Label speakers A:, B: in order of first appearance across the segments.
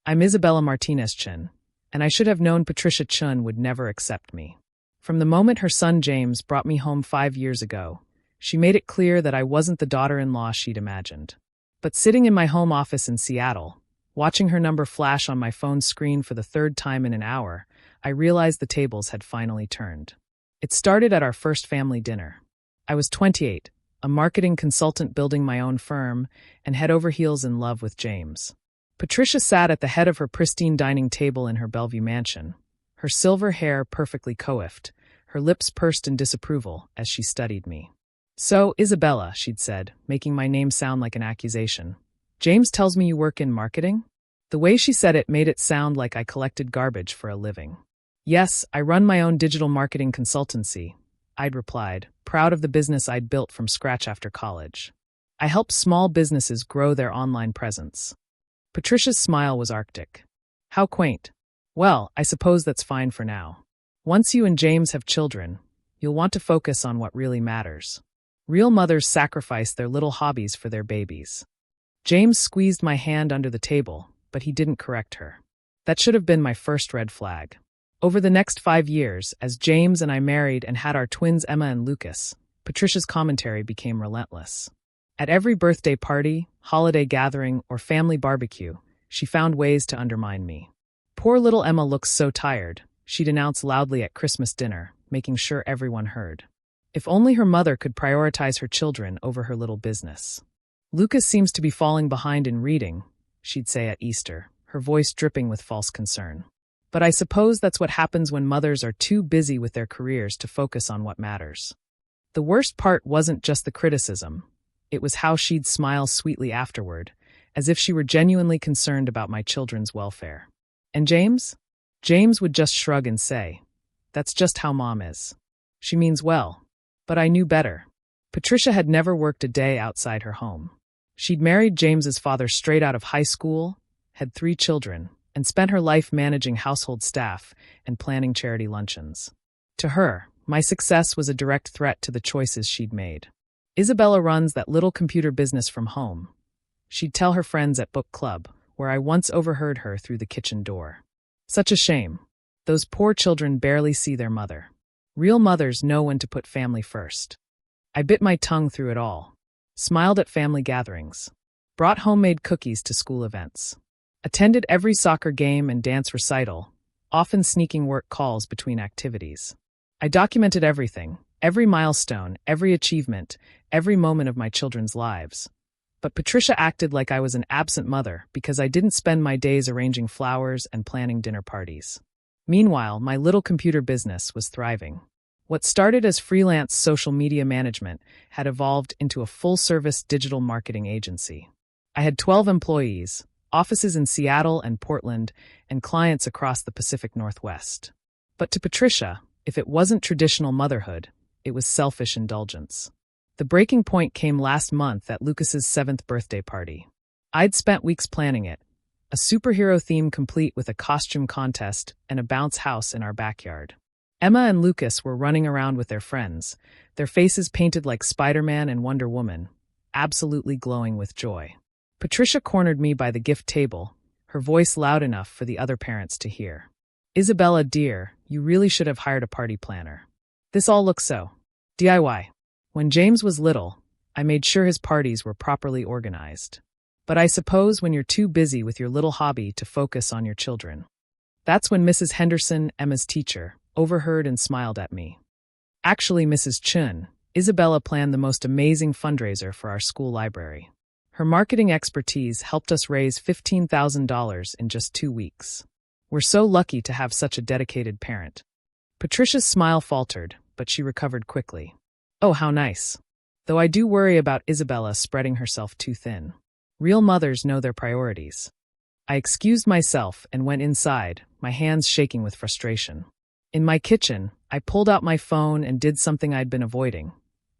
A: I'm Isabella Martinez Chun, and I should have known Patricia Chun would never accept me. From the moment her son James brought me home 5 years ago, she made it clear that I wasn't the daughter-in-law she'd imagined. But sitting in my home office in Seattle, watching her number flash on my phone screen for the third time in an hour, I realized the tables had finally turned. It started at our first family dinner. I was 28, a marketing consultant building my own firm, and head over heels in love with James. Patricia sat at the head of her pristine dining table in her Bellevue mansion, her silver hair perfectly coiffed, her lips pursed in disapproval as she studied me. "So, Isabella," she'd said, making my name sound like an accusation, "James tells me you work in marketing?" The way she said it made it sound like I collected garbage for a living. "Yes, I run my own digital marketing consultancy," I'd replied, proud of the business I'd built from scratch after college. I help small businesses grow their online presence. Patricia's smile was arctic. "How quaint. Well, I suppose that's fine for now. Once you and James have children, you'll want to focus on what really matters. Real mothers sacrifice their little hobbies for their babies." James squeezed my hand under the table, but he didn't correct her. That should have been my first red flag. Over the next 5 years, as James and I married and had our twins Emma and Lucas, Patricia's commentary became relentless. At every birthday party, holiday gathering, or family barbecue, she found ways to undermine me. "Poor little Emma looks so tired," she'd announce loudly at Christmas dinner, making sure everyone heard. If only her mother could prioritize her children over her little business. "Lucas seems to be falling behind in reading," she'd say at Easter, her voice dripping with false concern. But I suppose that's what happens when mothers are too busy with their careers to focus on what matters. The worst part wasn't just the criticism. It was how she'd smile sweetly afterward, as if she were genuinely concerned about my children's welfare. "And James?" James would just shrug and say, "That's just how Mom is. She means well." But I knew better. Patricia had never worked a day outside her home. She'd married James's father straight out of high school, had 3 children, and spent her life managing household staff and planning charity luncheons. To her, my success was a direct threat to the choices she'd made. "Isabella runs that little computer business from home," she'd tell her friends at book club, where I once overheard her through the kitchen door. Such a shame. Those poor children barely see their mother. Real mothers know when to put family first. I bit my tongue through it all, smiled at family gatherings, brought homemade cookies to school events, attended every soccer game and dance recital, often sneaking work calls between activities. I documented everything, every milestone, every achievement, every moment of my children's lives. But Patricia acted like I was an absent mother because I didn't spend my days arranging flowers and planning dinner parties. Meanwhile, my little computer business was thriving. What started as freelance social media management had evolved into a full-service digital marketing agency. I had 12 employees, offices in Seattle and Portland, and clients across the Pacific Northwest. But to Patricia, if it wasn't traditional motherhood, it was selfish indulgence. The breaking point came last month at Lucas's 7th birthday party. I'd spent weeks planning it, a superhero theme complete with a costume contest and a bounce house in our backyard. Emma and Lucas were running around with their friends, their faces painted like Spider-Man and Wonder Woman, absolutely glowing with joy. Patricia cornered me by the gift table, her voice loud enough for the other parents to hear. "Isabella, dear, you really should have hired a party planner. This all looks so DIY. When James was little, I made sure his parties were properly organized. But I suppose when you're too busy with your little hobby to focus on your children." That's when Mrs. Henderson, Emma's teacher, overheard and smiled at me. "Actually, Mrs. Chun, Isabella planned the most amazing fundraiser for our school library. Her marketing expertise helped us raise $15,000 in just 2 weeks. We're so lucky to have such a dedicated parent." Patricia's smile faltered, but she recovered quickly. "Oh, how nice. Though I do worry about Isabella spreading herself too thin. Real mothers know their priorities." I excused myself and went inside, my hands shaking with frustration. In my kitchen, I pulled out my phone and did something I'd been avoiding.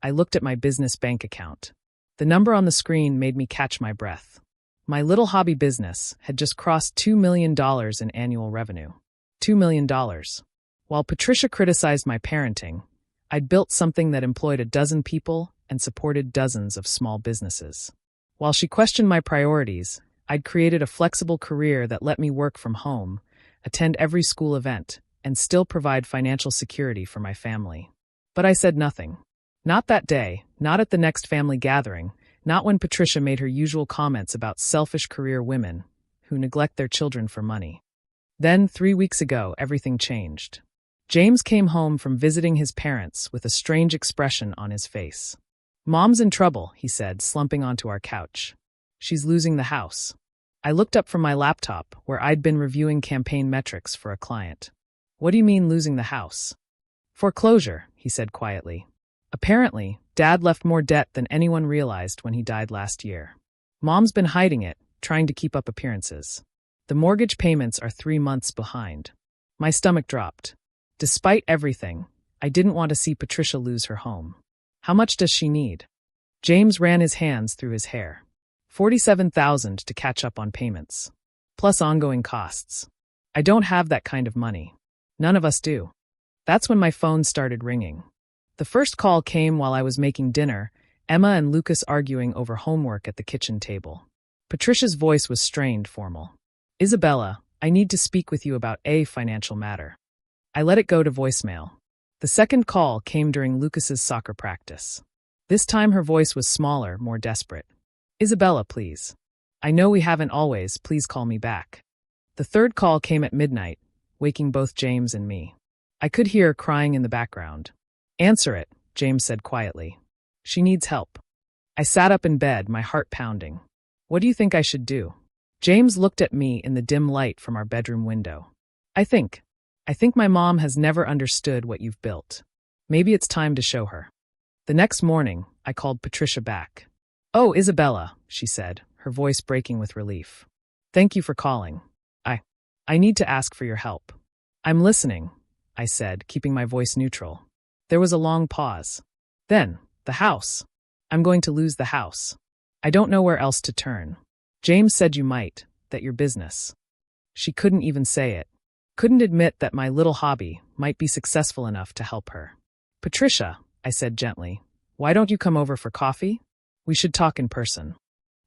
A: I looked at my business bank account. The number on the screen made me catch my breath. My little hobby business had just crossed $2 million in annual revenue. $2 million. While Patricia criticized my parenting, I'd built something that employed a dozen people and supported dozens of small businesses. While she questioned my priorities, I'd created a flexible career that let me work from home, attend every school event, and still provide financial security for my family. But I said nothing. Not that day, not at the next family gathering, not when Patricia made her usual comments about selfish career women who neglect their children for money. Then, 3 weeks ago, everything changed. James came home from visiting his parents with a strange expression on his face. "Mom's in trouble," he said, slumping onto our couch. "She's losing the house." I looked up from my laptop, where I'd been reviewing campaign metrics for a client. "What do you mean losing the house?" "Foreclosure," he said quietly. "Apparently, Dad left more debt than anyone realized when he died last year. Mom's been hiding it, trying to keep up appearances. The mortgage payments are 3 months behind." My stomach dropped. Despite everything, I didn't want to see Patricia lose her home. "How much does she need?" James ran his hands through his hair. $47,000 to catch up on payments. Plus ongoing costs. I don't have that kind of money. None of us do. That's when my phone started ringing. The first call came while I was making dinner, Emma and Lucas arguing over homework at the kitchen table. Patricia's voice was strained, formal. "Isabella, I need to speak with you about a financial matter." I let it go to voicemail. The second call came during Lucas's soccer practice. This time her voice was smaller, more desperate. "Isabella, please. I know we haven't always, please call me back." The third call came at midnight, waking both James and me. I could hear crying in the background. "Answer it," James said quietly. "She needs help." I sat up in bed, my heart pounding. "What do you think I should do?" James looked at me in the dim light from our bedroom window. I think my mom has never understood what you've built. Maybe it's time to show her." The next morning, I called Patricia back. "Oh, Isabella," she said, her voice breaking with relief. "Thank you for calling. I need to ask for your help." "I'm listening," I said, keeping my voice neutral. There was a long pause. Then, "The house. I'm going to lose the house. I don't know where else to turn. James said you might, that your business." She couldn't even say it. Couldn't admit that my little hobby might be successful enough to help her. "Patricia," I said gently, "why don't you come over for coffee? We should talk in person."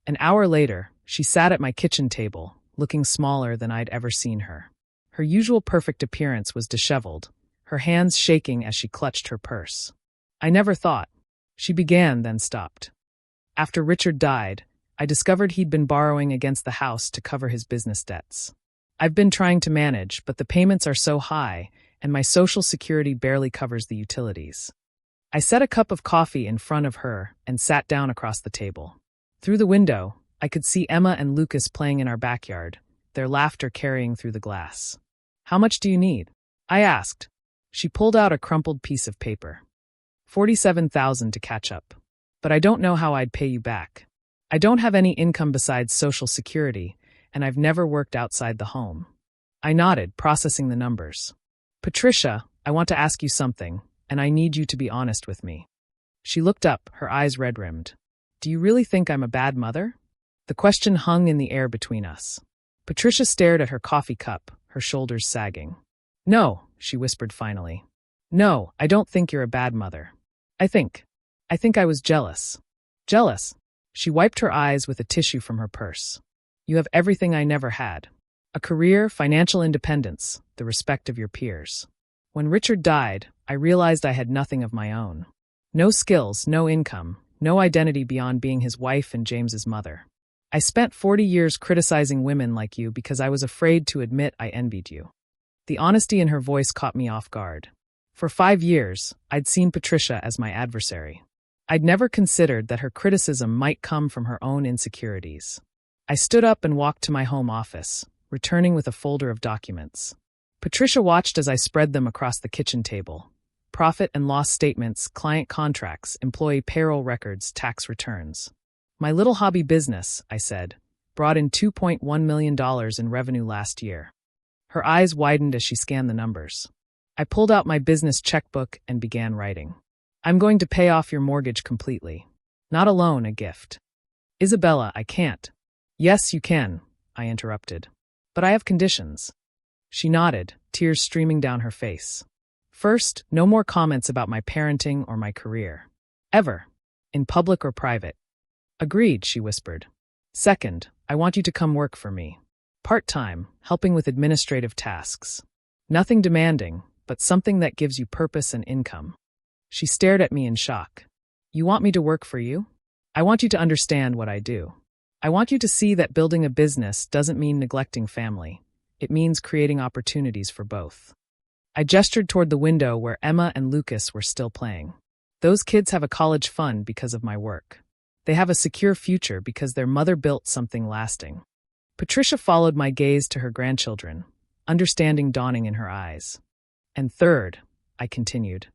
A: An hour later, she sat at my kitchen table, looking smaller than I'd ever seen her. Her usual perfect appearance was disheveled, her hands shaking as she clutched her purse. "I never thought." She began, then stopped. "After Richard died, I discovered he'd been borrowing against the house to cover his business debts. I've been trying to manage, but the payments are so high, and my Social Security barely covers the utilities." I set a cup of coffee in front of her and sat down across the table. Through the window, I could see Emma and Lucas playing in our backyard, their laughter carrying through the glass. "How much do you need?" I asked. She pulled out a crumpled piece of paper. $47,000 to catch up. But I don't know how I'd pay you back. I don't have any income besides Social Security, and I've never worked outside the home. I nodded, processing the numbers. "Patricia, I want to ask you something, and I need you to be honest with me." She looked up, her eyes red-rimmed. "Do you really think I'm a bad mother?" The question hung in the air between us. Patricia stared at her coffee cup, her shoulders sagging. "No," she whispered finally. "No, I don't think you're a bad mother. I think I was jealous." "Jealous?" She wiped her eyes with a tissue from her purse. "You have everything I never had. A career, financial independence, the respect of your peers. When Richard died, I realized I had nothing of my own. No skills, no income, no identity beyond being his wife and James's mother. I spent 40 years criticizing women like you because I was afraid to admit I envied you." The honesty in her voice caught me off guard. For 5 years, I'd seen Patricia as my adversary. I'd never considered that her criticism might come from her own insecurities. I stood up and walked to my home office, returning with a folder of documents. Patricia watched as I spread them across the kitchen table. Profit and loss statements, client contracts, employee payroll records, tax returns. "My little hobby business," I said, "brought in $2.1 million in revenue last year." Her eyes widened as she scanned the numbers. I pulled out my business checkbook and began writing. "I'm going to pay off your mortgage completely. Not a loan, a gift." "Isabella, I can't." "Yes, you can," I interrupted. "But I have conditions." She nodded, tears streaming down her face. "First, no more comments about my parenting or my career. Ever. In public or private." "Agreed," she whispered. "Second, I want you to come work for me. Part-time, helping with administrative tasks. Nothing demanding, but something that gives you purpose and income. She stared at me in shock. You want me to work for you? I want you to understand what I do. I want you to see that building a business doesn't mean neglecting family. It means creating opportunities for both. I gestured toward the window where Emma and Lucas were still playing. Those kids have a college fund because of my work. They have a secure future because their mother built something lasting. Patricia followed my gaze to her grandchildren, understanding dawning in her eyes. And third, I continued,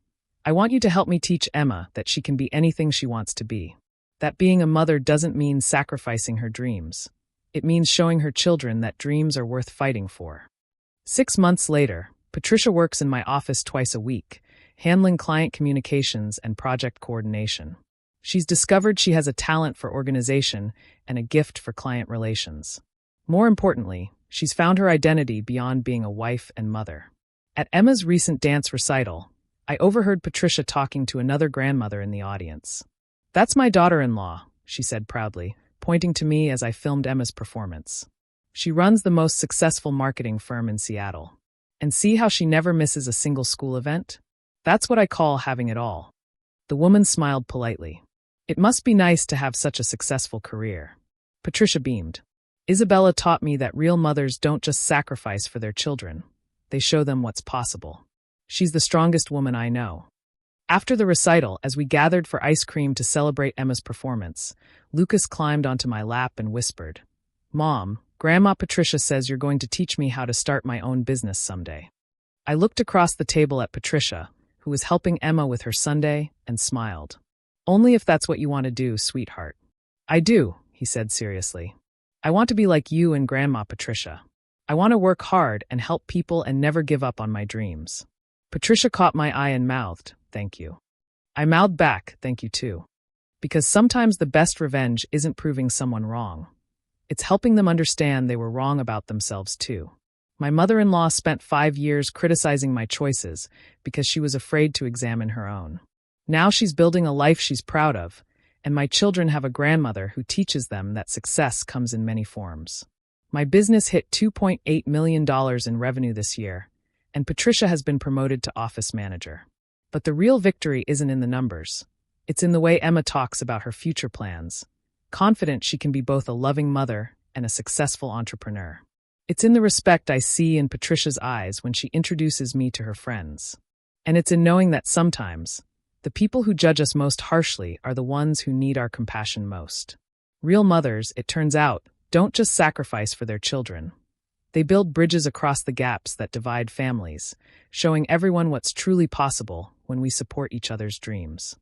A: I want you to help me teach Emma that she can be anything she wants to be. That being a mother doesn't mean sacrificing her dreams. It means showing her children that dreams are worth fighting for. 6 months later, Patricia works in my office twice a week, handling client communications and project coordination. She's discovered she has a talent for organization and a gift for client relations. More importantly, she's found her identity beyond being a wife and mother. At Emma's recent dance recital, I overheard Patricia talking to another grandmother in the audience. That's my daughter-in-law, she said proudly, pointing to me as I filmed Emma's performance. She runs the most successful marketing firm in Seattle. And see how she never misses a single school event? That's what I call having it all. The woman smiled politely. It must be nice to have such a successful career. Patricia beamed. Isabella taught me that real mothers don't just sacrifice for their children. They show them what's possible. She's the strongest woman I know. After the recital, as we gathered for ice cream to celebrate Emma's performance, Lucas climbed onto my lap and whispered, Mom, Grandma Patricia says you're going to teach me how to start my own business someday. I looked across the table at Patricia, who was helping Emma with her sundae, and smiled. Only if that's what you want to do, sweetheart. I do, he said seriously. I want to be like you and Grandma Patricia. I want to work hard and help people and never give up on my dreams. Patricia caught my eye and mouthed, thank you. I mouthed back, thank you too. Because sometimes the best revenge isn't proving someone wrong. It's helping them understand they were wrong about themselves too. My mother-in-law spent 5 years criticizing my choices because she was afraid to examine her own. Now she's building a life she's proud of, and my children have a grandmother who teaches them that success comes in many forms. My business hit $2.8 million in revenue this year, and Patricia has been promoted to office manager. But the real victory isn't in the numbers. It's in the way Emma talks about her future plans, confident she can be both a loving mother and a successful entrepreneur. It's in the respect I see in Patricia's eyes when she introduces me to her friends. And it's in knowing that sometimes, the people who judge us most harshly are the ones who need our compassion most. Real mothers, it turns out, don't just sacrifice for their children. They build bridges across the gaps that divide families, showing everyone what's truly possible when we support each other's dreams.